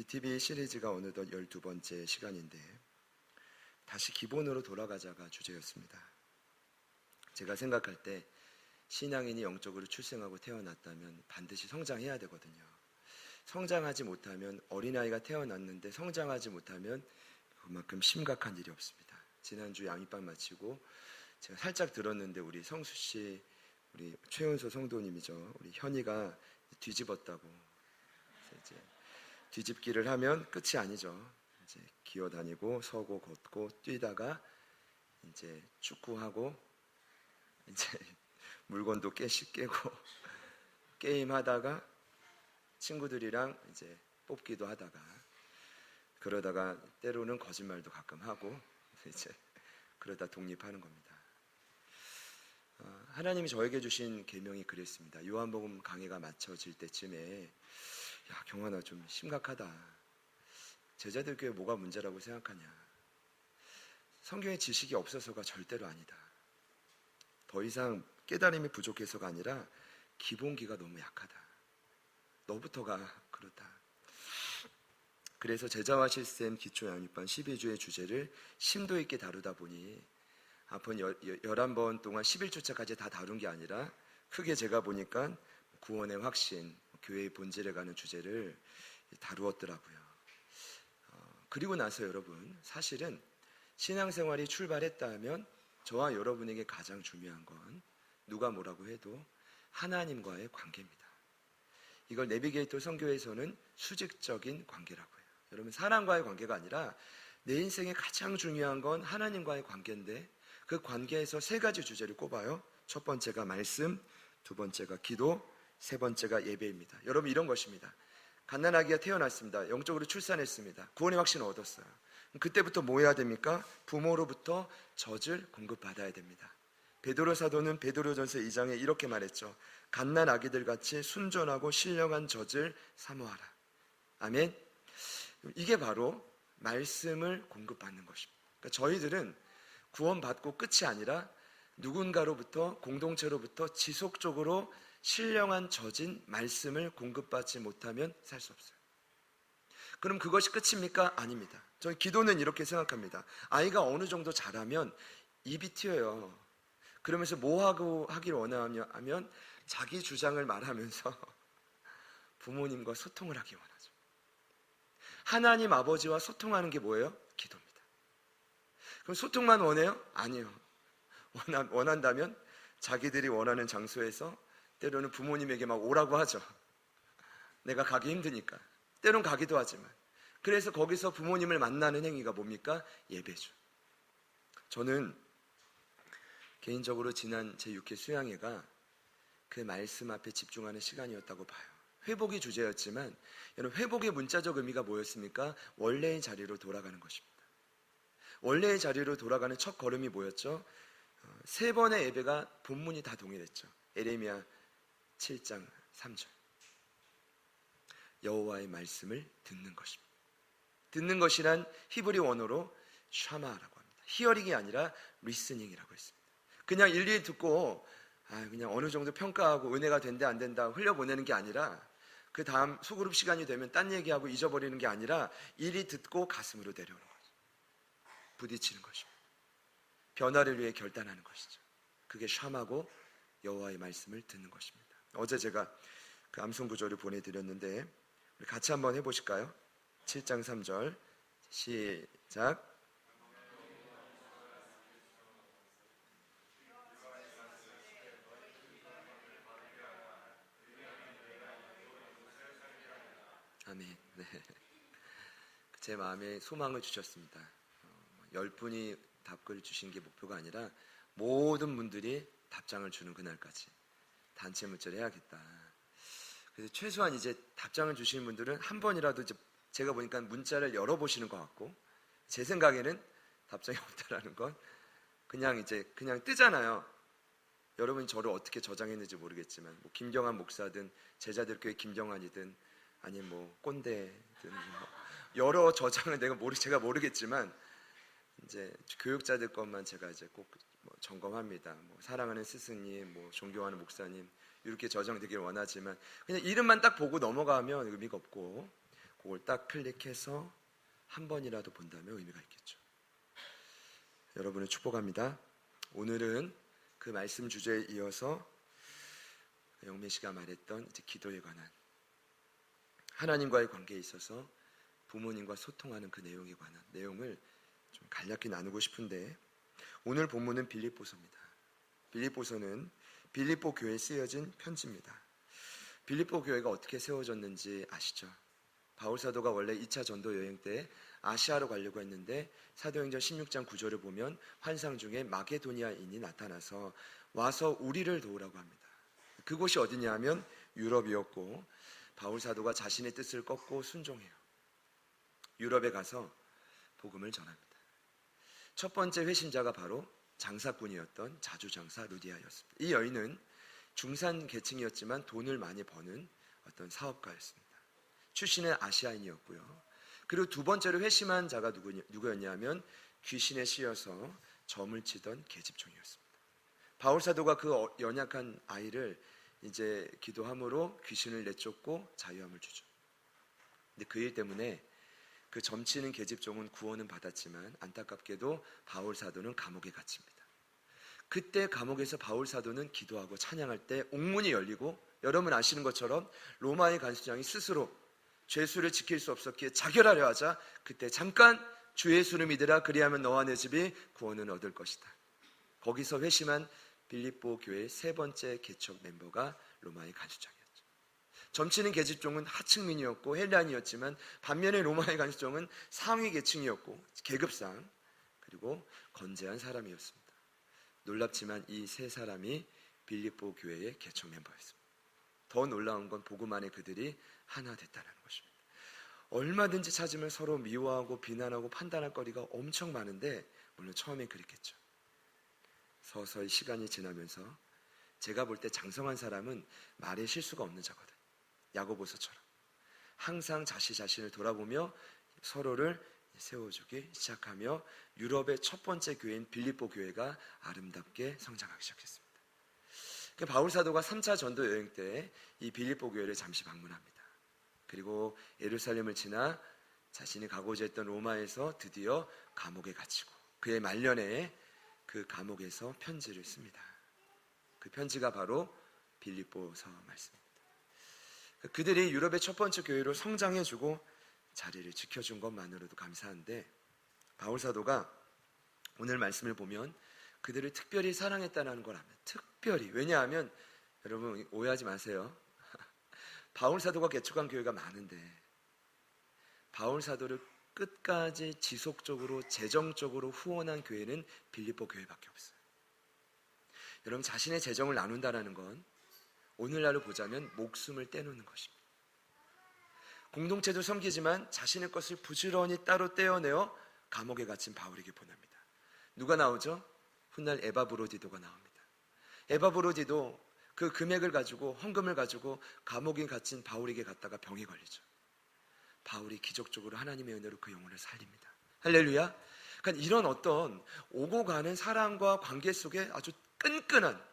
BTV 시리즈가 어느덧 12번째 시간인데 다시 기본으로 돌아가자가 주제였습니다. 제가 생각할 때 신앙인이 영적으로 출생하고 태어났다면 반드시 성장해야 되거든요. 성장하지 못하면, 어린아이가 태어났는데 성장하지 못하면 그만큼 심각한 일이 없습니다. 지난주 양육반 마치고 제가 살짝 들었는데 우리 성수씨, 우리 최은소 성도님이죠. 우리 현이가 뒤집었다고. 이제 뒤집기를 하면 끝이 아니죠. 이제 기어다니고 서고 걷고 뛰다가 이제 축구하고 이제 물건도 깨고 게임하다가 친구들이랑 이제 뽑기도 하다가 그러다가 때로는 거짓말도 가끔 하고 이제 그러다 독립하는 겁니다. 하나님이 저에게 주신 계명이 그랬습니다. 요한복음 강해가 마쳐질 때쯤에 야, 경환아 좀 심각하다. 제자들 교회 뭐가 문제라고 생각하냐? 성경의 지식이 없어서가 절대로 아니다. 더 이상 깨달음이 부족해서가 아니라 기본기가 너무 약하다. 너부터가 그렇다. 그래서 제자와 실쌤 기초양육반 12주의 주제를 심도 있게 다루다 보니 앞은 11번 동안 11주차까지 다 다룬 게 아니라 크게 제가 보니까 구원의 확신, 교회의 본질에 가는 주제를 다루었더라고요. 그리고 나서 여러분, 사실은 신앙생활이 출발했다 하면 저와 여러분에게 가장 중요한 건 누가 뭐라고 해도 하나님과의 관계입니다. 이걸 내비게이터 선교에서는 수직적인 관계라고 해요. 여러분, 사람과의 관계가 아니라 내 인생에 가장 중요한 건 하나님과의 관계인데 그 관계에서 세 가지 주제를 꼽아요. 첫 번째가 말씀, 두 번째가 기도, 세 번째가 예배입니다. 여러분, 이런 것입니다. 갓난아기가 태어났습니다. 영적으로 출산했습니다. 구원의 확신을 얻었어요. 그때부터 뭐 해야 됩니까? 부모로부터 젖을 공급받아야 됩니다. 베드로 사도는 베드로전서 2장에 이렇게 말했죠. 갓난아기들 같이 순전하고 신령한 젖을 사모하라. 아멘. 이게 바로 말씀을 공급받는 것입니다. 그러니까 저희들은 구원받고 끝이 아니라 누군가로부터, 공동체로부터 지속적으로 신령한 젖인 말씀을 공급받지 못하면 살 수 없어요. 그럼 그것이 끝입니까? 아닙니다. 저희 기도는 이렇게 생각합니다. 아이가 어느 정도 자라면 입이 튀어요. 그러면서 뭐 하기를 원하냐 하면 자기 주장을 말하면서 부모님과 소통을 하기 원하죠. 하나님 아버지와 소통하는 게 뭐예요? 기도입니다. 그럼 소통만 원해요? 아니요. 원한다면 자기들이 원하는 장소에서 때로는 부모님에게 막 오라고 하죠. 내가 가기 힘드니까. 때론 가기도 하지만. 그래서 거기서 부모님을 만나는 행위가 뭡니까? 예배죠. 저는 개인적으로 지난 제6회 수양회가 그 말씀 앞에 집중하는 시간이었다고 봐요. 회복이 주제였지만 여러분, 회복의 문자적 의미가 뭐였습니까? 원래의 자리로 돌아가는 것입니다. 원래의 자리로 돌아가는 첫 걸음이 뭐였죠? 세 번의 예배가 본문이 다 동일했죠. 에레미야 7장 3절. 여호와의 말씀을 듣는 것입니다. 듣는 것이란 히브리 원어로 샤마라고 합니다. 히어링이 아니라 리스닝이라고 했습니다. 그냥 일일이 듣고 그냥 어느 정도 평가하고 은혜가 된다 안 된다 흘려보내는 게 아니라 그 다음 소그룹 시간이 되면 딴 얘기하고 잊어버리는 게 아니라 일이 듣고 가슴으로 내려오는 거죠. 부딪히는 것입니다. 변화를 위해 결단하는 것이죠. 그게 샤마고 여호와의 말씀을 듣는 것입니다. 어제 제가 그 암송 구절을 보내드렸는데 우리 같이 한번 해보실까요? 7장 3절 시작. 아멘. 네. 제 마음에 소망을 주셨습니다. 10분이 답글을 주신 게 목표가 아니라 모든 분들이 답장을 주는 그날까지 단체 문자를 해야겠다. 그래서 최소한 이제 답장을 주시는 분들은 한 번이라도 이제 제가 보니까 문자를 열어보시는 것 같고, 제 생각에는 답장이 없다라는 건 그냥 뜨잖아요. 여러분이 저를 어떻게 저장했는지 모르겠지만 뭐 김경환 목사든 제자들 교회 김경환이든 아니면 뭐 꼰대든 뭐 여러 저장을 제가 모르겠지만 이제 교육자들 것만 제가 이제 꼭 뭐 점검합니다. 뭐 사랑하는 스승님, 뭐 존경하는 목사님 이렇게 저장되길 원하지만 그냥 이름만 딱 보고 넘어가면 의미가 없고 그걸 딱 클릭해서 한 번이라도 본다면 의미가 있겠죠. 여러분을 축복합니다. 오늘은 그 말씀 주제에 이어서 영매 씨가 말했던 이제 기도에 관한, 하나님과의 관계에 있어서 부모님과 소통하는 그 내용에 관한 내용을 좀 간략히 나누고 싶은데, 오늘 본문은 빌립보서입니다. 빌립보서는 빌립보 교회에 쓰여진 편지입니다. 빌립보 교회가 어떻게 세워졌는지 아시죠? 바울 사도가 원래 2차 전도 여행 때 아시아로 가려고 했는데 사도행전 16장 9절을 보면 환상 중에 마게도니아인이 나타나서 와서 우리를 도우라고 합니다. 그곳이 어디냐 하면 유럽이었고, 바울 사도가 자신의 뜻을 꺾고 순종해요. 유럽에 가서 복음을 전합니다. 첫 번째 회신자가 바로 장사꾼이었던 자주장사 루디아였습니다. 이 여인은 중산 계층이었지만 돈을 많이 버는 어떤 사업가였습니다. 출신은 아시아인이었고요. 그리고 두 번째로 회심한 자가 누구였냐면 귀신에 씌여서 점을 치던 계집종이었습니다. 바울 사도가 그 연약한 아이를 이제 기도함으로 귀신을 내쫓고 자유함을 주죠. 근데 그 일 때문에 그 점치는 계집종은 구원은 받았지만 안타깝게도 바울 사도는 감옥에 갇힙니다. 그때 감옥에서 바울 사도는 기도하고 찬양할 때 옥문이 열리고, 여러분 아시는 것처럼 로마의 간수장이 스스로 죄수를 지킬 수 없었기에 자결하려 하자 그때 잠깐 주 예수를 믿으라, 그리하면 너와 내 집이 구원을 얻을 것이다. 거기서 회심한 빌립보 교회의 세 번째 개척 멤버가 로마의 간수장이었죠. 점치는 계집종은 하층민이었고 헬란이었지만 반면에 로마의 간수종은 상위 계층이었고 계급상, 그리고 건재한 사람이었습니다. 놀랍지만 이 세 사람이 빌립보 교회의 개척 멤버였습니다. 더 놀라운 건 복음 안에 그들이 하나 됐다는 것입니다. 얼마든지 찾으면 서로 미워하고 비난하고 판단할 거리가 엄청 많은데, 물론 처음엔 그랬겠죠. 서서히 시간이 지나면서 제가 볼 때 장성한 사람은 말에 실수가 없는 자거든. 야고보서처럼 항상 자신을 돌아보며 서로를 세워주기 시작하며 유럽의 첫 번째 교회인 빌립보 교회가 아름답게 성장하기 시작했습니다. 바울 사도가 3차 전도 여행 때 이 빌립보 교회를 잠시 방문합니다. 그리고 예루살렘을 지나 자신이 가고자 했던 로마에서 드디어 감옥에 갇히고, 그의 말년에 그 감옥에서 편지를 씁니다. 그 편지가 바로 빌립보서 말씀입니다. 그들이 유럽의 첫 번째 교회로 성장해주고 자리를 지켜준 것만으로도 감사한데, 바울 사도가 오늘 말씀을 보면 그들을 특별히 사랑했다는 걸 압니다. 특별히. 왜냐하면 여러분 오해하지 마세요. 바울 사도가 개척한 교회가 많은데 바울 사도를 끝까지 지속적으로 재정적으로 후원한 교회는 빌립보 교회밖에 없어요. 여러분, 자신의 재정을 나눈다는 건 오늘날로 보자면 목숨을 떼놓는 것입니다. 공동체도 섬기지만 자신의 것을 부지런히 따로 떼어내어 감옥에 갇힌 바울에게 보냅니다. 누가 나오죠? 훗날 에바브로디도가 나옵니다. 에바브로디도 그 금액을 가지고, 헌금을 가지고 감옥에 갇힌 바울에게 갔다가 병이 걸리죠. 바울이 기적적으로 하나님의 은혜로 그 영혼을 살립니다. 할렐루야. 그러니까 이런 어떤 오고 가는 사랑과 관계 속에 아주 끈끈한,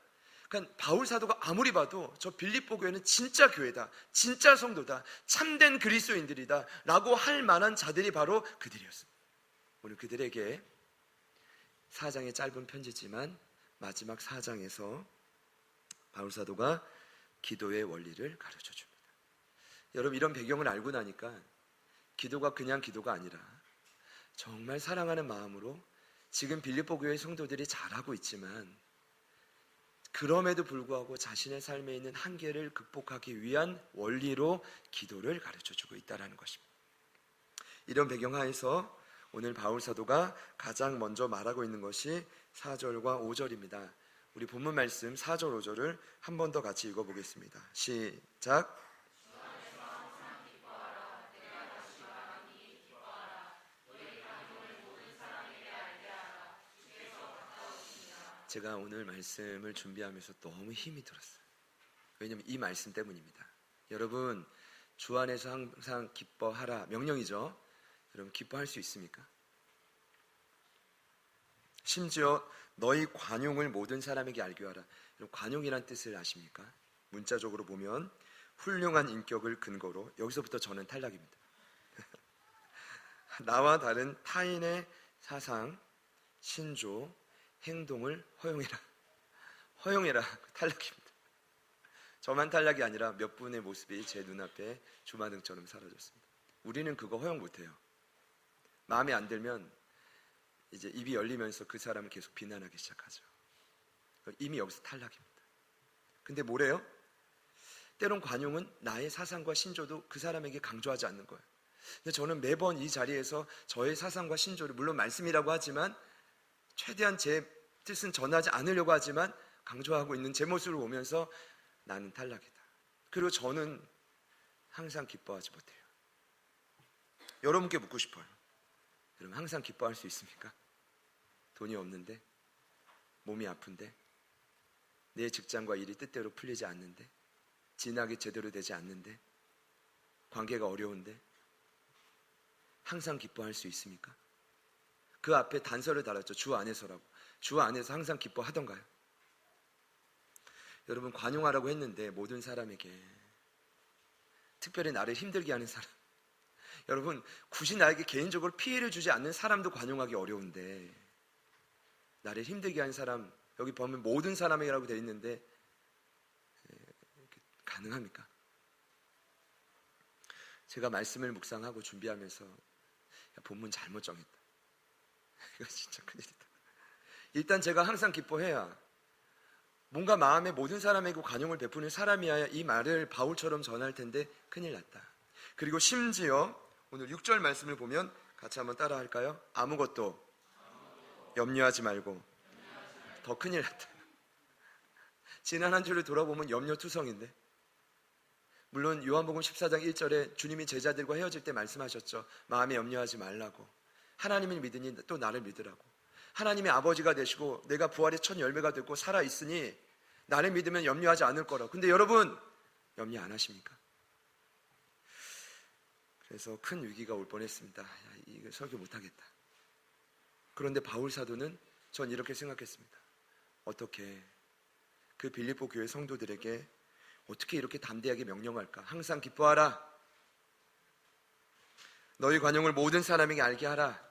그러니까 바울 사도가 아무리 봐도 저 빌립보 교회는 진짜 교회다, 진짜 성도다, 참된 그리스도인들이다 라고 할 만한 자들이 바로 그들이었습니다. 오늘 그들에게 4장의 짧은 편지지만 마지막 4장에서 바울 사도가 기도의 원리를 가르쳐 줍니다. 여러분, 이런 배경을 알고 나니까 기도가 그냥 기도가 아니라 정말 사랑하는 마음으로 지금 빌립보 교회 성도들이 잘하고 있지만 그럼에도 불구하고 자신의 삶에 있는 한계를 극복하기 위한 원리로 기도를 가르쳐주고 있다는 것입니다. 이런 배경 하에서 오늘 바울 사도가 가장 먼저 말하고 있는 것이 4절과 5절입니다. 우리 본문 말씀 4절 5절을 한 번 더 같이 읽어보겠습니다. 시작. 제가 오늘 말씀을 준비하면서 너무 힘이 들었어요. 왜냐하면 이 말씀 때문입니다. 여러분, 주 안에서 항상 기뻐하라, 명령이죠. 여러분, 기뻐할 수 있습니까? 심지어 너희 관용을 모든 사람에게 알게 하라. 여러분, 관용이란 뜻을 아십니까? 문자적으로 보면 훌륭한 인격을 근거로, 여기서부터 저는 탈락입니다. 나와 다른 타인의 사상, 신조, 행동을 허용해라. 허용해라. 탈락입니다. 저만 탈락이 아니라 몇 분의 모습이 제 눈앞에 주마등처럼 사라졌습니다. 우리는 그거 허용 못해요. 마음에 안 들면 이제 입이 열리면서 그 사람을 계속 비난하기 시작하죠. 이미 여기서 탈락입니다. 근데 뭐래요? 때론 관용은 나의 사상과 신조도 그 사람에게 강조하지 않는 거예요. 근데 저는 매번 이 자리에서 저의 사상과 신조를, 물론 말씀이라고 하지만 최대한 제 뜻은 전하지 않으려고 하지만 강조하고 있는 제 모습을 보면서 나는 탈락이다. 그리고 저는 항상 기뻐하지 못해요. 여러분께 묻고 싶어요. 여러분 항상 기뻐할 수 있습니까? 돈이 없는데, 몸이 아픈데, 내 직장과 일이 뜻대로 풀리지 않는데, 진학이 제대로 되지 않는데, 관계가 어려운데 항상 기뻐할 수 있습니까? 그 앞에 단서를 달았죠. 주 안에서라고. 주 안에서 항상 기뻐하던가요? 여러분, 관용하라고 했는데 모든 사람에게, 특별히 나를 힘들게 하는 사람, 여러분 굳이 나에게 개인적으로 피해를 주지 않는 사람도 관용하기 어려운데 나를 힘들게 하는 사람, 여기 보면 모든 사람에게라고 되어 있는데 가능합니까? 제가 말씀을 묵상하고 준비하면서 본문 잘못 정했다. 이거 진짜 큰일이다. 일단 제가 항상 기뻐해야, 뭔가 마음에 모든 사람에게 관용을 베푸는 사람이어야 이 말을 바울처럼 전할 텐데 큰일 났다. 그리고 심지어 오늘 6절 말씀을 보면 같이 한번 따라 할까요? 아무것도 염려하지 말고. 더 큰일 났다. 지난 한 주를 돌아보면 염려투성인데, 물론 요한복음 14장 1절에 주님이 제자들과 헤어질 때 말씀하셨죠. 마음에 염려하지 말라고. 하나님을 믿으니 또 나를 믿으라고. 하나님의 아버지가 되시고 내가 부활의 첫 열매가 되고 살아있으니 나를 믿으면 염려하지 않을 거라고. 근데 여러분 염려 안 하십니까? 그래서 큰 위기가 올 뻔했습니다. 이거 설교 못하겠다. 그런데 바울 사도는 전 이렇게 생각했습니다. 어떻게 그 빌립보 교회 성도들에게 어떻게 이렇게 담대하게 명령할까? 항상 기뻐하라. 너희 관용을 모든 사람에게 알게 하라.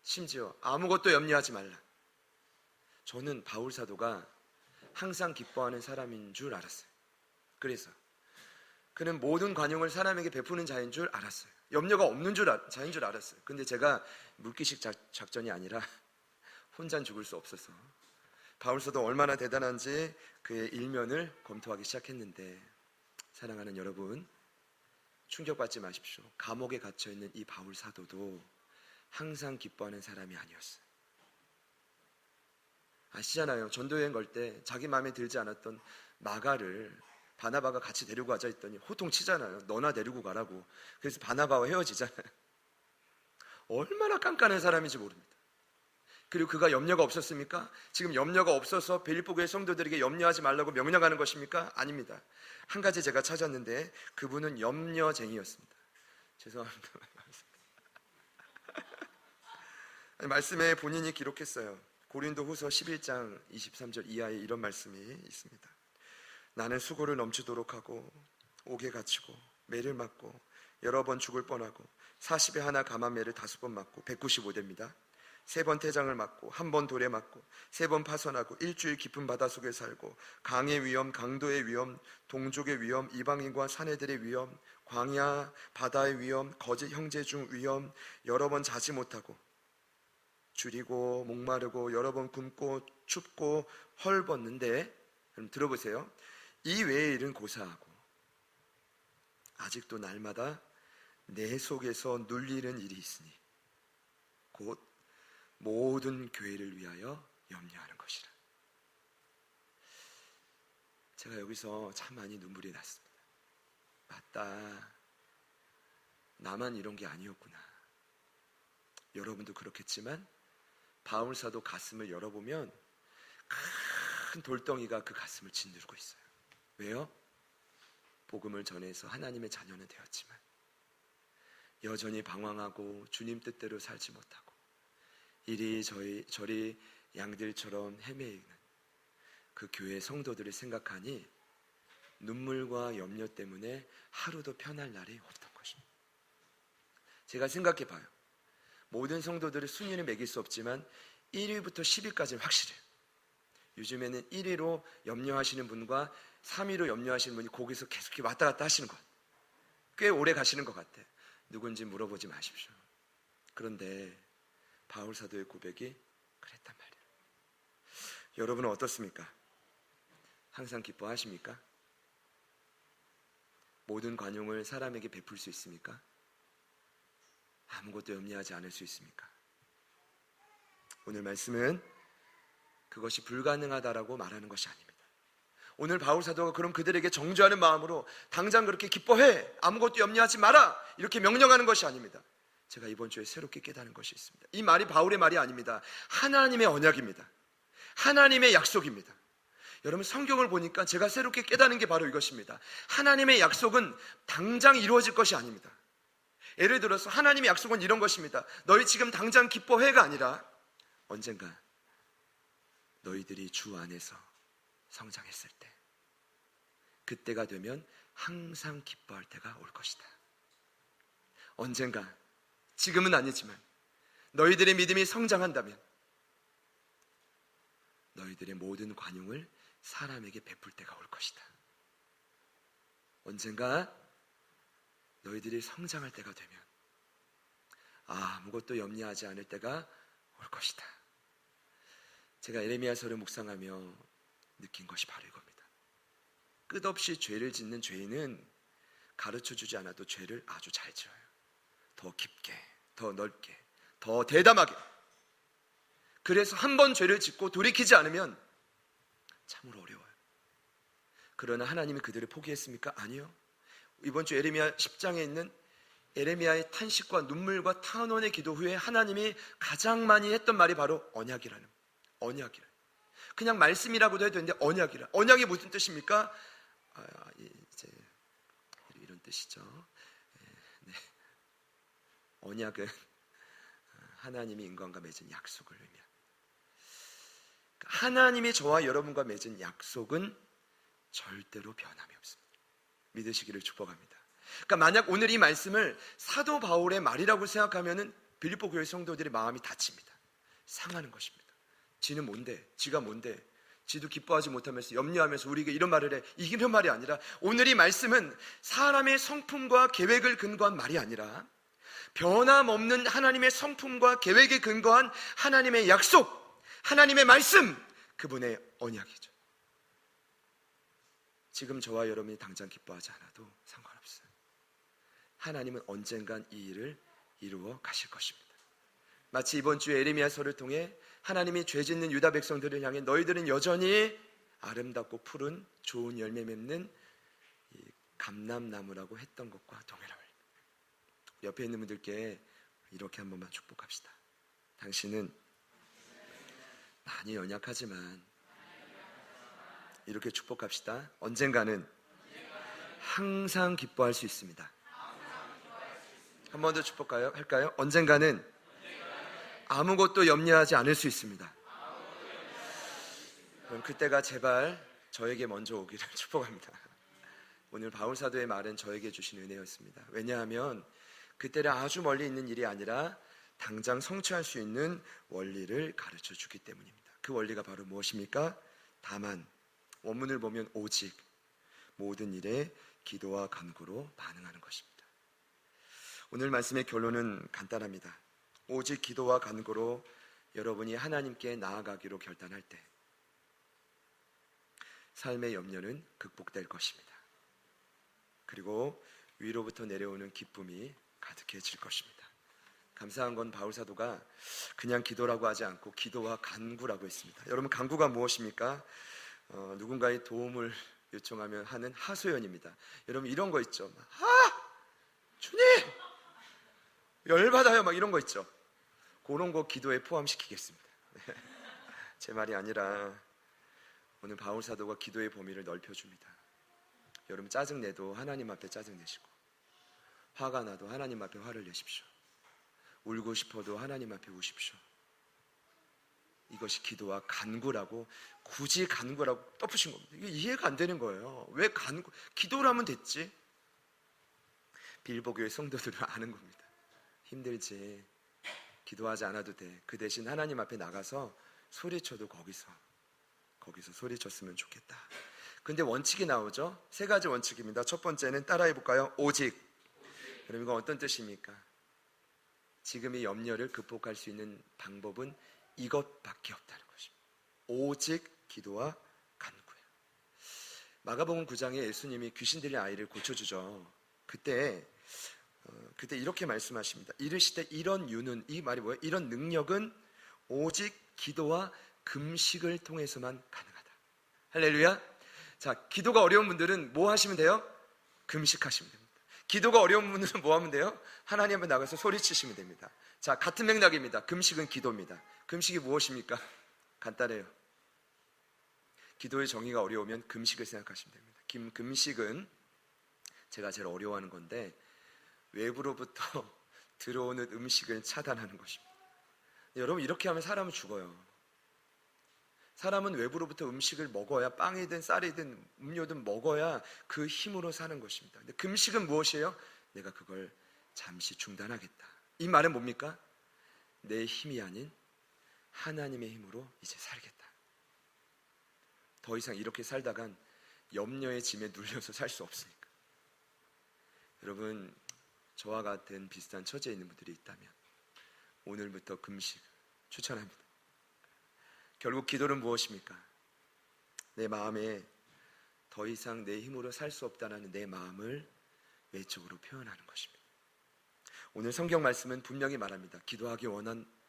심지어 아무것도 염려하지 말라. 저는 바울 사도가 항상 기뻐하는 사람인 줄 알았어요. 그래서 그는 모든 관용을 사람에게 베푸는 자인 줄 알았어요. 염려가 없는 자인 줄 알았어요. 근데 제가 물기식 작전이 아니라 혼자 죽을 수 없어서 바울 사도 얼마나 대단한지 그의 일면을 검토하기 시작했는데, 사랑하는 여러분, 충격받지 마십시오. 감옥에 갇혀있는 이 바울 사도도 항상 기뻐하는 사람이 아니었어요. 아시잖아요. 전도여행 갈 때 자기 마음에 들지 않았던 마가를 바나바가 같이 데리고 가자 했더니 호통치잖아요. 너나 데리고 가라고. 그래서 바나바와 헤어지잖아요. 얼마나 깐깐한 사람인지 모릅니다. 그리고 그가 염려가 없었습니까? 지금 염려가 없어서 빌립보 교회 성도들에게 염려하지 말라고 명령하는 것입니까? 아닙니다. 한 가지 제가 찾았는데 그분은 염려쟁이였습니다. 죄송합니다. 말씀에 본인이 기록했어요. 고린도후서 11장 23절 이하에 이런 말씀이 있습니다. 나는 수고를 넘치도록 하고 옥에 갇히고 매를 맞고 여러 번 죽을 뻔하고 40에 하나 감한 매를 5번 맞고 195대입니다. 3번 태장을 맞고 1번 돌에 맞고 3번 파선하고 일주일 깊은 바닷속에 살고 강의 위험, 강도의 위험, 동족의 위험, 이방인과 사내들의 위험, 광야, 바다의 위험, 거짓 형제 중 위험, 여러 번 자지 못하고 줄이고 목마르고 여러 번 굶고 춥고 헐벗는데, 그럼 들어보세요. 이 외의 일은 고사하고 아직도 날마다 내 속에서 눌리는 일이 있으니 곧 모든 교회를 위하여 염려하는 것이라. 제가 여기서 참 많이 눈물이 났습니다. 맞다. 나만 이런 게 아니었구나. 여러분도 그렇겠지만 바울 사도 가슴을 열어보면 큰 돌덩이가 그 가슴을 짓누르고 있어요. 왜요? 복음을 전해서 하나님의 자녀는 되었지만 여전히 방황하고 주님 뜻대로 살지 못하고 이리저리 양들처럼 헤매이는 그 교회 성도들을 생각하니 눈물과 염려 때문에 하루도 편할 날이 없던 것입니다. 제가 생각해 봐요. 모든 성도들의 순위를 매길 수 없지만 1위부터 10위까지는 확실해요. 요즘에는 1위로 염려하시는 분과 3위로 염려하시는 분이 거기서 계속 왔다 갔다 하시는 것 같아요. 꽤 오래 가시는 것 같아요. 누군지 물어보지 마십시오. 그런데 바울 사도의 고백이 그랬단 말이에요. 여러분은 어떻습니까? 항상 기뻐하십니까? 모든 관용을 사람에게 베풀 수 있습니까? 아무것도 염려하지 않을 수 있습니까? 오늘 말씀은 그것이 불가능하다라고 말하는 것이 아닙니다. 오늘 바울 사도가 그럼 그들에게 정죄하는 마음으로 당장 그렇게 기뻐해, 아무것도 염려하지 마라, 이렇게 명령하는 것이 아닙니다. 제가 이번 주에 새롭게 깨달은 것이 있습니다. 이 말이 바울의 말이 아닙니다. 하나님의 언약입니다. 하나님의 약속입니다. 여러분, 성경을 보니까 제가 새롭게 깨닫는 게 바로 이것입니다. 하나님의 약속은 당장 이루어질 것이 아닙니다. 예를 들어서 하나님의 약속은 이런 것입니다. 너희 지금 당장 기뻐해가 아니라 언젠가 너희들이 주 안에서 성장했을 때, 그때가 되면 항상 기뻐할 때가 올 것이다. 언젠가, 지금은 아니지만 너희들의 믿음이 성장한다면 너희들의 모든 관용을 사람에게 베풀 때가 올 것이다. 언젠가 너희들이 성장할 때가 되면 아무것도 염려하지 않을 때가 올 것이다. 제가 에레미야서를 묵상하며 느낀 것이 바로 이겁니다. 끝없이 죄를 짓는 죄인은 가르쳐주지 않아도 죄를 아주 잘 지어요. 더 깊게, 더 넓게, 더 대담하게. 그래서 한 번 죄를 짓고 돌이키지 않으면 참으로 어려워요. 그러나 하나님이 그들을 포기했습니까? 아니요. 이번 주 에레미야 10장에 있는 에레미야의 탄식과 눈물과 탄원의 기도 후에 하나님이 가장 많이 했던 말이 바로 언약이라는, 언약이라. 그냥 말씀이라고도 해도 되는데 언약이라. 언약이 무슨 뜻입니까? 이제 이런 뜻이죠. 네. 언약은 하나님이 인간과 맺은 약속을 의미합니다. 하나님이 저와 여러분과 맺은 약속은 절대로 변함이 없습니다. 믿으시기를 축복합니다. 그러니까 만약 오늘 이 말씀을 사도 바울의 말이라고 생각하면은 빌립보 교회 성도들의 마음이 다칩니다. 상하는 것입니다. 지는 뭔데? 지가 뭔데? 지도 기뻐하지 못하면서 염려하면서 우리에게 이런 말을 해. 이기는 말이 아니라 오늘 이 말씀은 사람의 성품과 계획을 근거한 말이 아니라 변함없는 하나님의 성품과 계획에 근거한 하나님의 약속, 하나님의 말씀, 그분의 언약이죠. 지금 저와 여러분이 당장 기뻐하지 않아도 상관없어요. 하나님은 언젠간 이 일을 이루어 가실 것입니다. 마치 이번 주에 에레미야서를 통해 하나님이 죄짓는 유다 백성들을 향해 너희들은 여전히 아름답고 푸른 좋은 열매 맺는 이 감람나무라고 했던 것과 동일합니다. 옆에 있는 분들께 이렇게 한 번만 축복합시다. 당신은 많이 연약하지만, 이렇게 축복합시다. 언젠가는 항상 기뻐할 수 있습니다. 한 번 더 축복할까요? 언젠가는 아무것도 염려하지 않을 수 있습니다. 그럼 그때가 제발 저에게 먼저 오기를 축복합니다. 오늘 바울 사도의 말은 저에게 주신 은혜였습니다. 왜냐하면 그때는 아주 멀리 있는 일이 아니라 당장 성취할 수 있는 원리를 가르쳐 주기 때문입니다. 그 원리가 바로 무엇입니까? 다만, 원문을 보면 오직 모든 일에 기도와 간구로 반응하는 것입니다. 오늘 말씀의 결론은 간단합니다. 오직 기도와 간구로 여러분이 하나님께 나아가기로 결단할 때 삶의 염려는 극복될 것입니다. 그리고 위로부터 내려오는 기쁨이 가득해질 것입니다. 감사한 건 바울 사도가 그냥 기도라고 하지 않고 기도와 간구라고 했습니다. 여러분, 간구가 무엇입니까? 누군가의 도움을 요청하면 하는 하소연입니다. 여러분, 이런 거 있죠. 주님! 열받아요. 막 이런 거 있죠. 그런 거 기도에 포함시키겠습니다. 제 말이 아니라 오늘 바울 사도가 기도의 범위를 넓혀줍니다. 여러분, 짜증내도 하나님 앞에 짜증내시고, 화가 나도 하나님 앞에 화를 내십시오. 울고 싶어도 하나님 앞에 우십시오. 이것이 기도와 간구라고, 굳이 간구라고 덮으신 겁니다. 이게 이해가 안 되는 거예요. 왜 간구, 기도를 하면 됐지? 빌립보 교회 성도들은 아는 겁니다. 힘들지. 기도하지 않아도 돼. 그 대신 하나님 앞에 나가서 소리쳐도 거기서 소리쳤으면 좋겠다. 근데 원칙이 나오죠. 3가지 원칙입니다. 첫 번째는 따라해 볼까요? 오직. 그럼 이건 어떤 뜻입니까? 지금 이 염려를 극복할 수 있는 방법은 이것밖에 없다는 것입니다. 오직 기도와 간구예요. 마가복음 9장에 예수님이 귀신 들린 아이를 고쳐주죠. 그때 이렇게 말씀하십니다. 이르시되 이런 유는, 이 말이 뭐예요? 이런 능력은 오직 기도와 금식을 통해서만 가능하다. 할렐루야. 자, 기도가 어려운 분들은 뭐 하시면 돼요? 금식하시면 됩니다. 기도가 어려운 분들은 뭐 하면 돼요? 하나님 앞에 나가서 소리치시면 됩니다. 자, 같은 맥락입니다. 금식은 기도입니다. 금식이 무엇입니까? 간단해요. 기도의 정의가 어려우면 금식을 생각하시면 됩니다. 금식은 제가 제일 어려워하는 건데 외부로부터 들어오는 음식을 차단하는 것입니다. 여러분, 이렇게 하면 사람은 죽어요. 사람은 외부로부터 음식을 먹어야, 빵이든 쌀이든 음료든 먹어야 그 힘으로 사는 것입니다. 근데 금식은 무엇이에요? 내가 그걸 잠시 중단하겠다. 이 말은 뭡니까? 내 힘이 아닌 하나님의 힘으로 이제 살겠다. 더 이상 이렇게 살다간 염려의 짐에 눌려서 살 수 없으니까. 여러분, 저와 같은 비슷한 처지에 있는 분들이 있다면 오늘부터 금식 추천합니다. 결국 기도는 무엇입니까? 내 마음에 더 이상 내 힘으로 살 수 없다는 내 마음을 외적으로 표현하는 것입니다. 오늘 성경 말씀은 분명히 말합니다.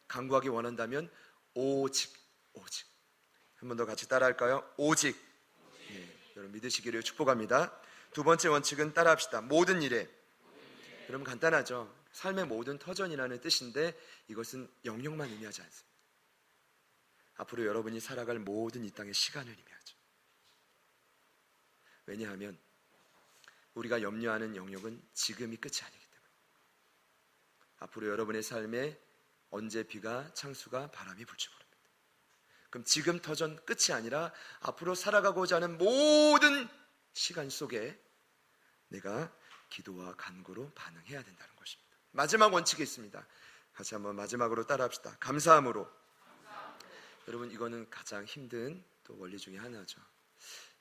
간구하기 원한다면 오직. 한 번 더 같이 따라할까요? 오직. 네, 여러분 믿으시기를 축복합니다. 두 번째 원칙은 따라합시다. 모든 일에. 여러분 간단하죠. 삶의 모든 터전이라는 뜻인데 이것은 영역만 의미하지 않습니다. 앞으로 여러분이 살아갈 모든 이 땅의 시간을 의미하죠. 왜냐하면 우리가 염려하는 영역은 지금이 끝이 아니기 때문에. 앞으로 여러분의 삶에 언제 비가 창수가 바람이 불지 모릅니다. 그럼 지금 터전 끝이 아니라 앞으로 살아가고자 하는 모든 시간 속에 내가 기도와 간구로 반응해야 된다는 것입니다. 마지막 원칙이 있습니다. 같이 한번 마지막으로 따라합시다. 감사함으로. 여러분, 이거는 가장 힘든 또 원리 중에 하나죠.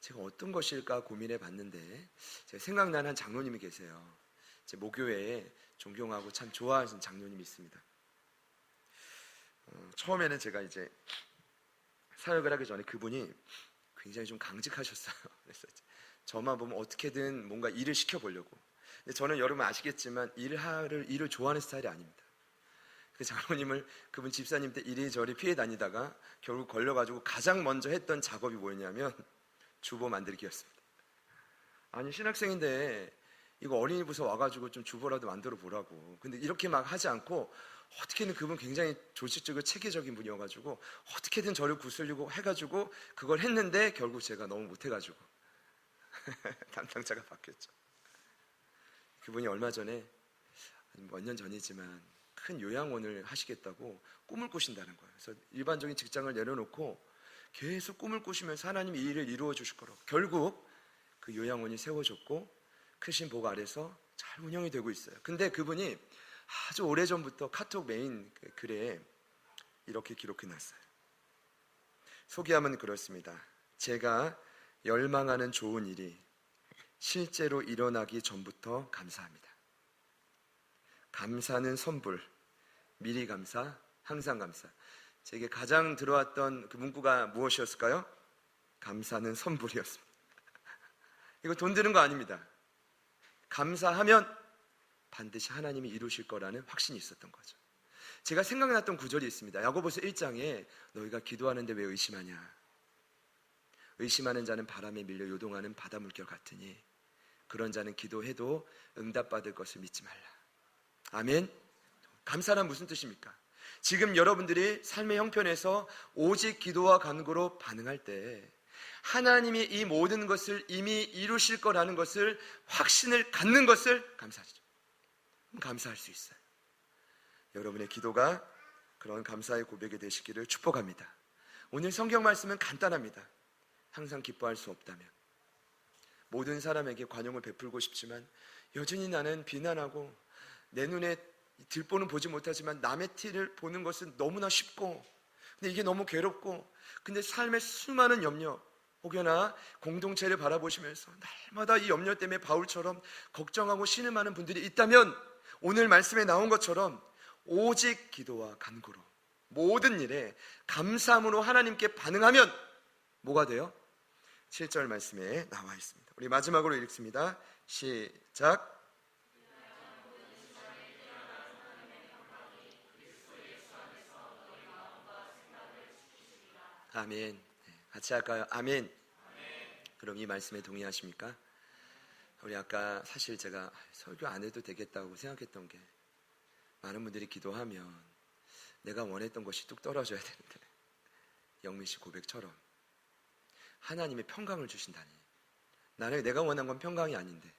제가 어떤 것일까 고민해 봤는데 제가 생각나는 한 장로님이 계세요. 제 모교회에 존경하고 참 좋아하시는 장로님이 있습니다. 처음에는 제가 이제 사역을 하기 전에 그분이 굉장히 좀 강직하셨어요. 그래서 저만 보면 어떻게든 뭔가 일을 시켜보려고. 근데 저는 여러분 아시겠지만 일을 좋아하는 스타일이 아닙니다. 그 장로님을 그분 집사님 때 이리저리 피해 다니다가 결국 걸려가지고 가장 먼저 했던 작업이 뭐였냐면 주보 만들기였습니다. 아니, 신학생인데 이거 어린이 부서 와가지고 좀 주보라도 만들어 보라고. 근데 이렇게 막 하지 않고 어떻게든 그분 굉장히 조직적이고 체계적인 분이어가지고 어떻게든 저를 구슬리고 해가지고 그걸 했는데 결국 제가 너무 못해가지고 담당자가 바뀌었죠. 그분이 얼마 전에 몇 년 전이지만 큰 요양원을 하시겠다고 꿈을 꾸신다는 거예요. 그래서 일반적인 직장을 내려놓고 계속 꿈을 꾸시면서 하나님이 이 일을 이루어 주실 거라고. 결국 그 요양원이 세워졌고 크신 복 아래서 잘 운영이 되고 있어요. 근데 그분이 아주 오래전부터 카톡 메인 글에 이렇게 기록해놨어요. 소개하면 그렇습니다. 제가 열망하는 좋은 일이 실제로 일어나기 전부터 감사합니다. 감사는 선불, 미리 감사, 항상 감사. 제게 가장 들어왔던 그 문구가 무엇이었을까요? 감사는 선불이었습니다. 이거 돈 드는 거 아닙니다. 감사하면 반드시 하나님이 이루실 거라는 확신이 있었던 거죠. 제가 생각났던 구절이 있습니다. 야고보서 1장에 너희가 기도하는데 왜 의심하냐? 의심하는 자는 바람에 밀려 요동하는 바다 물결 같으니 그런 자는 기도해도 응답받을 것을 믿지 말라. 아멘. 감사란 무슨 뜻입니까? 지금 여러분들이 삶의 형편에서 오직 기도와 간구로 반응할 때 하나님이 이 모든 것을 이미 이루실 거라는 것을 확신을 갖는 것을 감사하시죠. 감사할 수 있어요. 여러분의 기도가 그런 감사의 고백이 되시기를 축복합니다. 오늘 성경 말씀은 간단합니다. 항상 기뻐할 수 없다면 모든 사람에게 관용을 베풀고 싶지만 여전히 나는 비난하고 내 눈에 들보는 보지 못하지만 남의 티를 보는 것은 너무나 쉽고, 근데 이게 너무 괴롭고, 근데 삶의 수많은 염려, 혹여나 공동체를 바라보시면서 날마다 이 염려 때문에 바울처럼 걱정하고 신음하는 분들이 있다면, 오늘 말씀에 나온 것처럼 오직 기도와 간구로 모든 일에 감사함으로 하나님께 반응하면 뭐가 돼요? 7절 말씀에 나와 있습니다. 우리 마지막으로 읽습니다. 시작. 아멘. 같이 할까요? 아멘. 그럼 이 말씀에 동의하십니까? 우리 아까 사실 제가 설교 안 해도 되겠다고 생각했던 게, 많은 분들이 기도하면 내가 원했던 것이 뚝 떨어져야 되는데, 영민 씨 고백처럼 하나님의 평강을 주신다니, 나는 내가 원한 건 평강이 아닌데.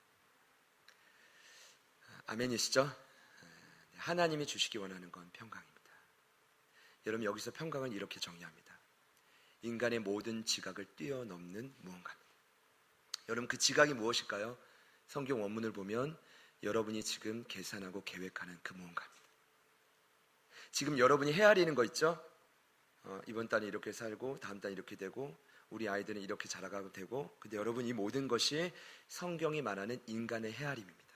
아멘이시죠? 하나님이 주시기 원하는 건 평강입니다. 여러분, 여기서 평강은 이렇게 정의합니다. 인간의 모든 지각을 뛰어넘는 무언가입니다. 여러분, 그 지각이 무엇일까요? 성경 원문을 보면 여러분이 지금 계산하고 계획하는 그 무언가입니다. 지금 여러분이 헤아리는 거 있죠? 이번 달에 이렇게 살고 다음 달에 이렇게 되고 우리 아이들은 이렇게 자라가고 되고, 근데 여러분, 이 모든 것이 성경이 말하는 인간의 헤아림입니다.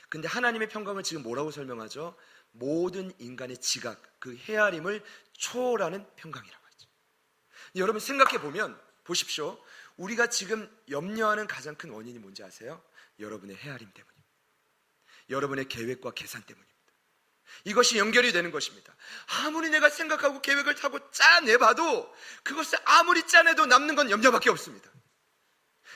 근데 하나님의 평강을 지금 뭐라고 설명하죠? 모든 인간의 지각, 그 헤아림을 초월하는 평강이라고 하죠. 여러분, 생각해 보면 보십시오. 우리가 지금 염려하는 가장 큰 원인이 뭔지 아세요? 여러분의 헤아림 때문입니다. 여러분의 계획과 계산 때문입니다. 이것이 연결이 되는 것입니다. 아무리 내가 생각하고 계획을 타고 짜내봐도, 그것을 아무리 짜내도 남는 건 염려밖에 없습니다.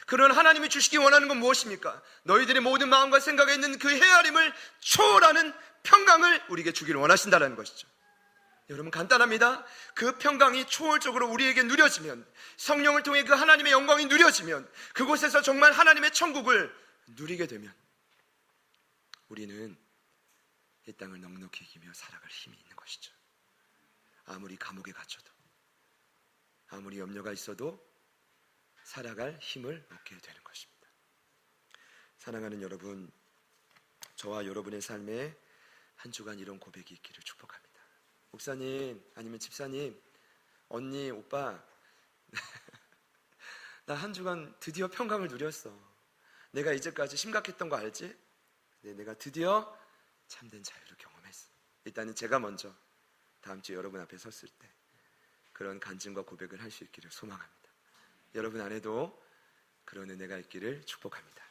그러나 하나님이 주시기 원하는 건 무엇입니까? 너희들의 모든 마음과 생각에 있는 그 헤아림을 초월하는 평강을 우리에게 주기를 원하신다는 것이죠. 여러분, 간단합니다. 그 평강이 초월적으로 우리에게 누려지면, 성령을 통해 그 하나님의 영광이 누려지면, 그곳에서 정말 하나님의 천국을 누리게 되면 우리는 이 땅을 넉넉히 이기며 살아갈 힘이 있는 것이죠. 아무리 감옥에 갇혀도, 아무리 염려가 있어도 살아갈 힘을 얻게 되는 것입니다. 사랑하는 여러분, 저와 여러분의 삶에 한 주간 이런 고백이 있기를 축복합니다. 목사님, 아니면 집사님, 언니, 오빠, 나 한 주간 드디어 평강을 누렸어. 내가 이제까지 심각했던 거 알지? 내가 드디어 참된 자유를 경험했어. 일단은 제가 먼저 다음 주에 여러분 앞에 섰을 때 그런 간증과 고백을 할 수 있기를 소망합니다. 여러분 안에도 그런 은혜가 있기를 축복합니다.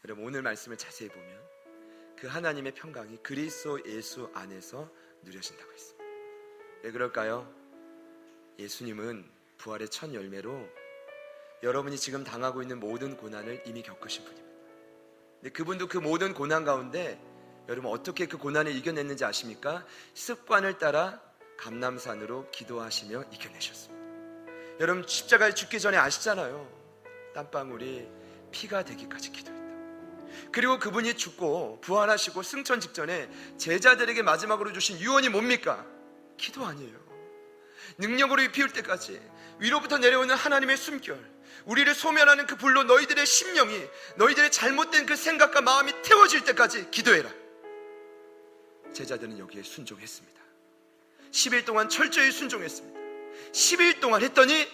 여러분, 오늘 말씀을 자세히 보면 그 하나님의 평강이 그리스도 예수 안에서 누려진다고 했습니다. 왜 그럴까요? 예수님은 부활의 첫 열매로 여러분이 지금 당하고 있는 모든 고난을 이미 겪으신 분입니다. 근데 그분도 그 모든 고난 가운데 여러분 어떻게 그 고난을 이겨냈는지 아십니까? 습관을 따라 감람산으로 기도하시며 이겨내셨습니다. 여러분, 십자가에 죽기 전에 아시잖아요. 땀방울이 피가 되기까지 기도했다. 그리고 그분이 죽고 부활하시고 승천 직전에 제자들에게 마지막으로 주신 유언이 뭡니까? 기도 아니에요. 능력으로 피울 때까지 위로부터 내려오는 하나님의 숨결, 우리를 소멸하는 그 불로 너희들의 심령이, 너희들의 잘못된 그 생각과 마음이 태워질 때까지 기도해라. 제자들은 여기에 순종했습니다. 10일 동안 철저히 순종했습니다. 10일 동안 했더니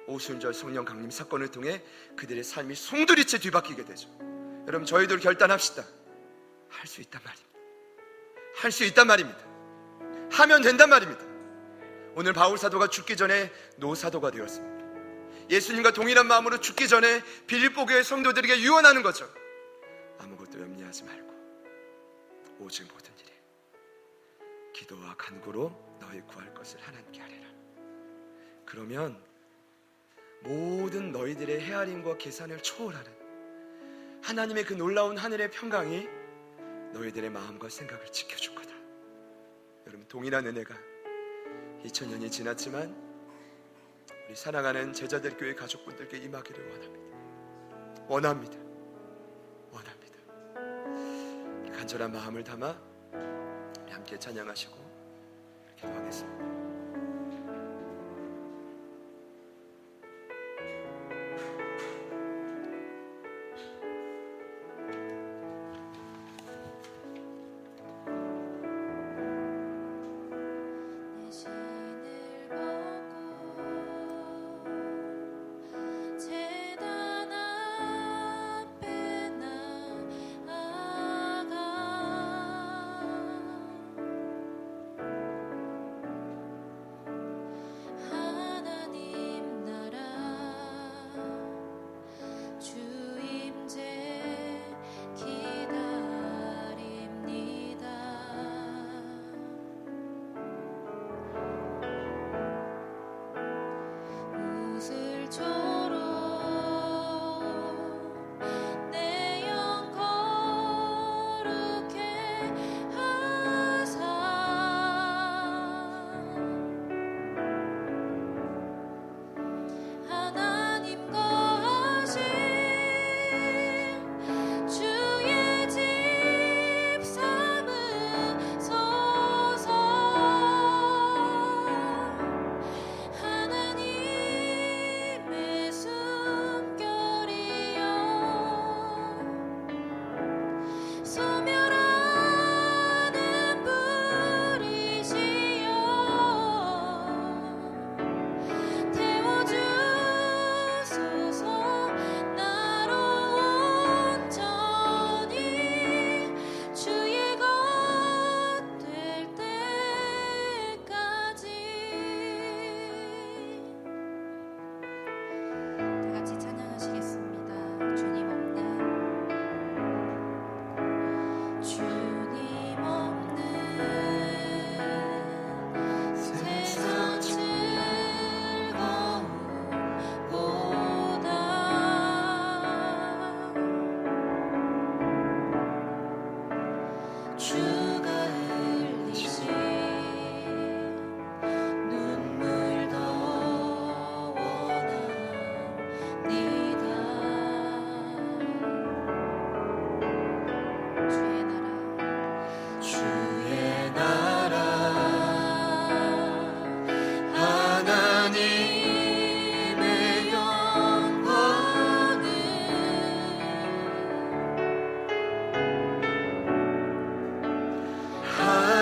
오순절 성령 강림 사건을 통해 그들의 삶이 송두리째 뒤바뀌게 되죠. 여러분, 저희들 결단합시다. 할 수 있단 말입니다. 할 수 있단 말입니다. 하면 된단 말입니다. 오늘 바울 사도가 죽기 전에 노사도가 되었습니다. 예수님과 동일한 마음으로 죽기 전에 빌립보 교회 성도들에게 유언하는 거죠. 아무것도 염려하지 말고 오직 모든 일에 기도와 간구로 너희 구할 것을 하나님께 아뢰라. 그러면 모든 너희들의 헤아림과 계산을 초월하는 하나님의 그 놀라운 하늘의 평강이 너희들의 마음과 생각을 지켜줄 거다. 여러분, 동일한 은혜가 2000년이 지났지만 우리 사랑하는 제자들 교회 가족분들께 임하기를 원합니다. 간절한 마음을 담아 함께 찬양하시고 기도하겠습니다.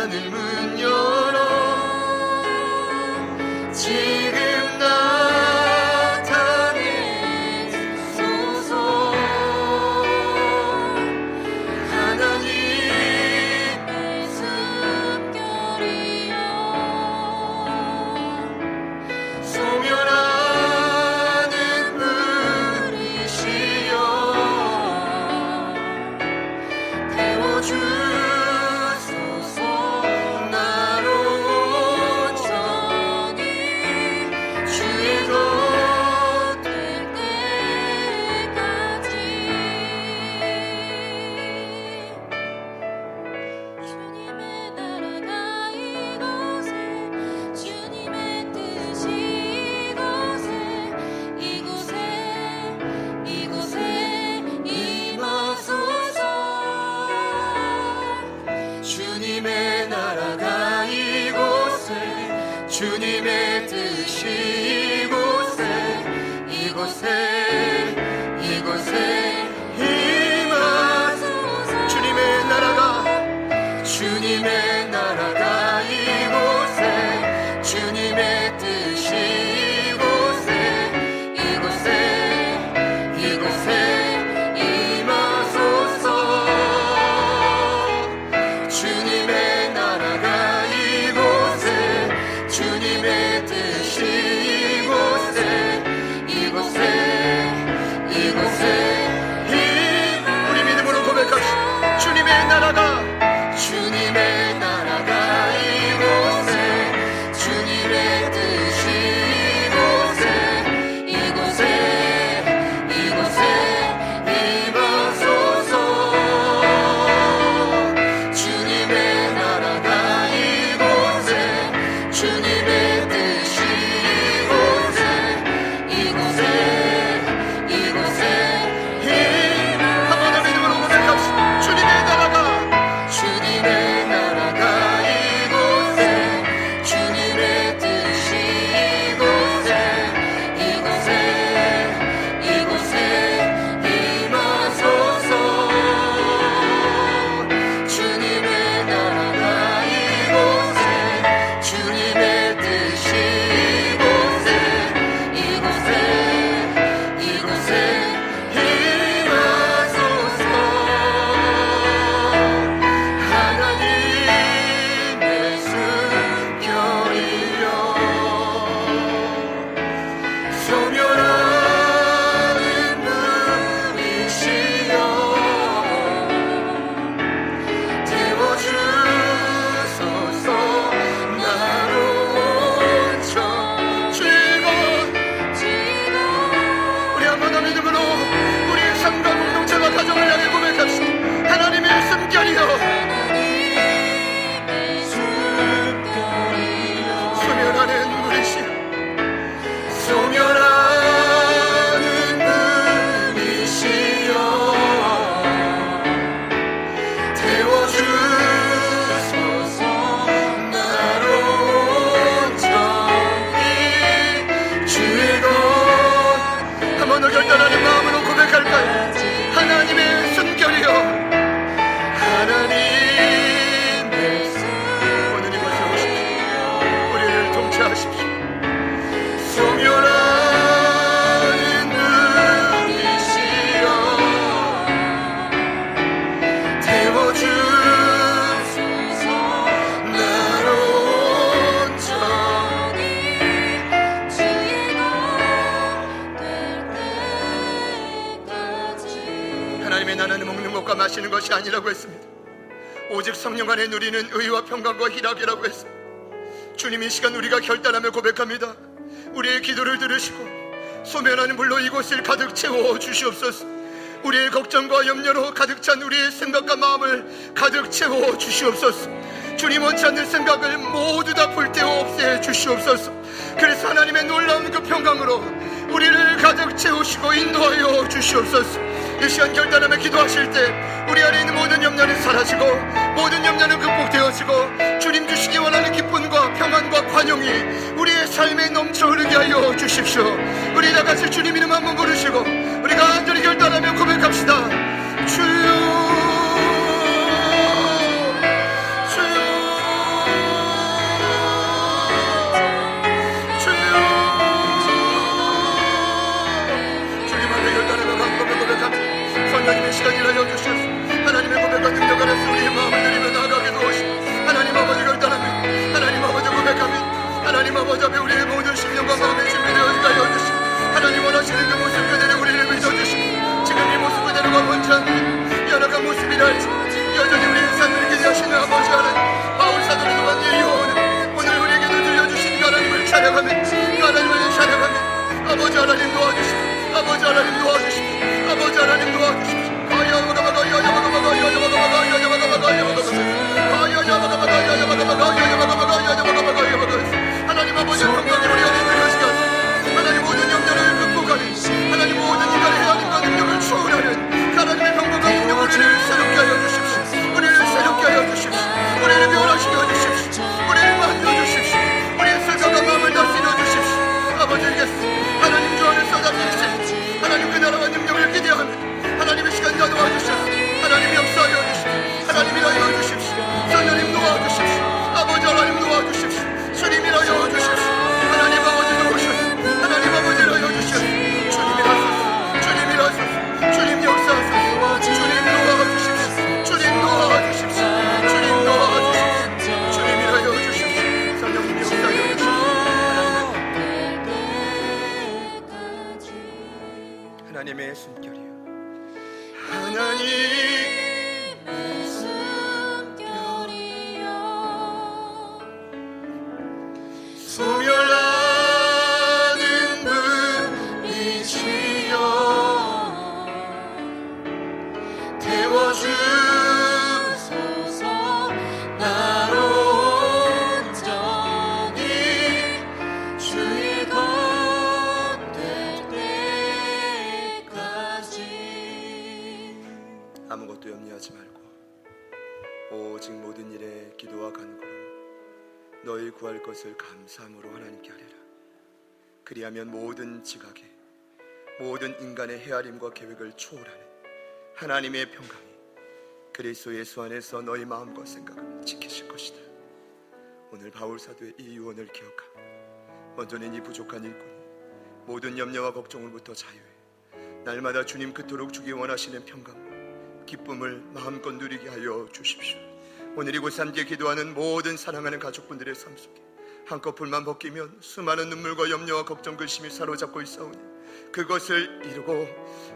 하늘 문 열어 지금 나타내소서. 하나님의 숨결이여 소멸하는 불이시여 태워주소서. 나로 온전히 주의 것 될 때까지. 주님의 나라가 이곳에 주님의 뜻이 이곳에 임하소서. 주님의 나라가 이곳에 주님의 뜻이 이곳에 임하소서. 주님의 나라가 이곳에 주님의 뜻이 이곳에 임하소서. 주님의 나라가 이곳에 주님의 뜻이 이곳에 우리 믿음으로 고백합시다. 주님의 나라가 이곳에 주님의 뜻이 이곳에 임하소서. 주님의 나라가 이곳에 주님의 뜻이 이곳에 한번 더 믿음으로 고백합시다. 주님의 나라가 이곳에 주님의 뜻이 이곳에 임하소서. 주님의 나라가 이곳에 주님의 뜻이 이곳에 임하소서. 하나님의 숨결이여 소멸하는 불이시여 태워주소서. 나로 온전 주의 우리 한 번 더 믿음으로 우리의 삶과 공동체와 가정을 향해 고백합시다. 하나님의 숨결이여 소멸하는 불이시여 태워주소서. 나로 온전히 주의 것. 한 번 더 결단하는 마음으로 고백할까요? 하나님의 숨결이여 오늘 이곳에 오십시오. 우리를 통치하십시오. 소멸하는 불이시여 태워주소서. 나로 온전히 주의 것 될 때까지. 하나님의 나라는 먹는 것과 마시는 것이 아니라고 했습니다. 오직 성령 안에 누리는 의와 평강과 희락이라고 했습니다. 주님, 이 시간 우리가 결단하며 고백합니다. 우리의 기도를 들으시고 소멸하는 불로 이곳을 가득 채워 주시옵소서. 우리의 걱정과 염려로 가득 찬 우리의 생각과 마음을 가득 채워 주시옵소서. 주님, 원치 않는 생각을 모두 다 불태워 없애 주시옵소서. 그래서 하나님의 놀라운 그 평강으로 우리를 가득 채우시고 인도하여 주시옵소서. 이 시간 결단하며 기도하실 때 우리 안에 있는 모든 염려는 사라지고 모든 염려는 극복되어지고 주님 주시기 원하는 기쁨과 평안과 관용이 우리의 삶에 넘쳐 흐르게 하여 주십시오. 우리 다같이 주님 이름 한번 부르시고 우리 간절히 결단하며 고백합시다. 주여 주여 하시는 그 모습 그대로 우리를 믿어주시고 지금 이 모습 그대로가 뭔지 않는 연약한 모습이랄지 여전히 우리의 삶을 기대하시는 아버지 하나님, 바울 사도를 통한 이 유언을 오늘 우리에게도 들려주신 하나님을 찬양하며 하나님을 찬양하며 아버지 하나님 도와주십시오. 아버지 하나님 도와주십시오. 아버지 하나님 도와주십시오. 하나님 아버지의 평강이 우리 안에 들어오시게 하소서. 하나님 모든 염려를 극복하는 하나님 모든 인간의 헤아림과 능력을 초월하는 하나님의 평강과 능력 우리를 새롭게 하여 주십시오. 우리를 새롭게 하여 주십시오. 우리를 변화시켜 주십시오. 우리를 만져 주십시오. 우리의 생각과 마음을 다스려 주십시오. 아버지께서 하나님 주 안에 쏟아지신 하나님 그 나라와 능력을 기대하며 하나님의 시간 다 도와주셔서 하나님 역사하여 주십시오. 하나님 일하여 주십시오. 성령님 도와주십시오. 아버지 하나님 도와주십시오. 주님 일하여 주십시오. 하나님 아버지 도우셔서 하나님 아버지 일하여 주십시오. 주님 일하소서. 주님 일하소서. 주님 역사하소서. 주님 도와주십시오. 주님 도와주십시오. 주님 도와주십시오. 주님 일하여 주십시오. 성령님 역사하여 주십시오. 하나님의 숨결이요 하나님의 숨결이요 소멸하는 불빛이요 태워주소서 나로 온전히 주의 아무것도 염려하지 말고 오직 모든 일에 기도와 간구로 너희 구할 것을 감사함으로 하나님께 하리라. 그리하면 모든 지각에 모든 인간의 헤아림과 계획을 초월하는 하나님의 평강이 그리스도 예수 안에서 너희 마음과 생각을 지키실 것이다. 오늘 바울 사도의 이 유언을 기억하며 먼저는 이 부족한 일꾼이 모든 염려와 걱정으로부터 자유해 날마다 주님 그토록 주기 원하시는 평강 기쁨을 마음껏 누리게 하여 주십시오. 오늘 이곳 함께 기도하는 모든 사랑하는 가족분들의 삶 속에 한꺼풀만 벗기면 수많은 눈물과 염려와 걱정 근심이 사로잡고 있사오니 그것을 이루고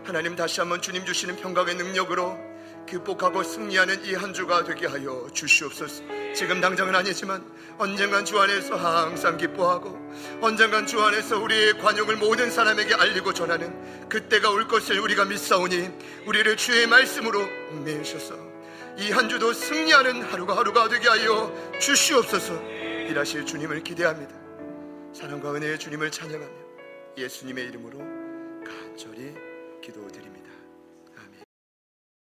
하나님 다시 한번 주님 주시는 평강의 능력으로 극복하고 승리하는 이 한 주가 되게 하여 주시옵소서. 지금 당장은 아니지만 언젠간 주 안에서 항상 기뻐하고 언젠간 주 안에서 우리의 관용을 모든 사람에게 알리고 전하는 그때가 올 것을 우리가 믿사오니 우리를 주의 말씀으로 웅매이셔서 이 한 주도 승리하는 하루가 하루가 되게 하여 주시옵소서. 일하실 주님을 기대합니다. 사랑과 은혜의 주님을 찬양하며 예수님의 이름으로 간절히 기도드립니다.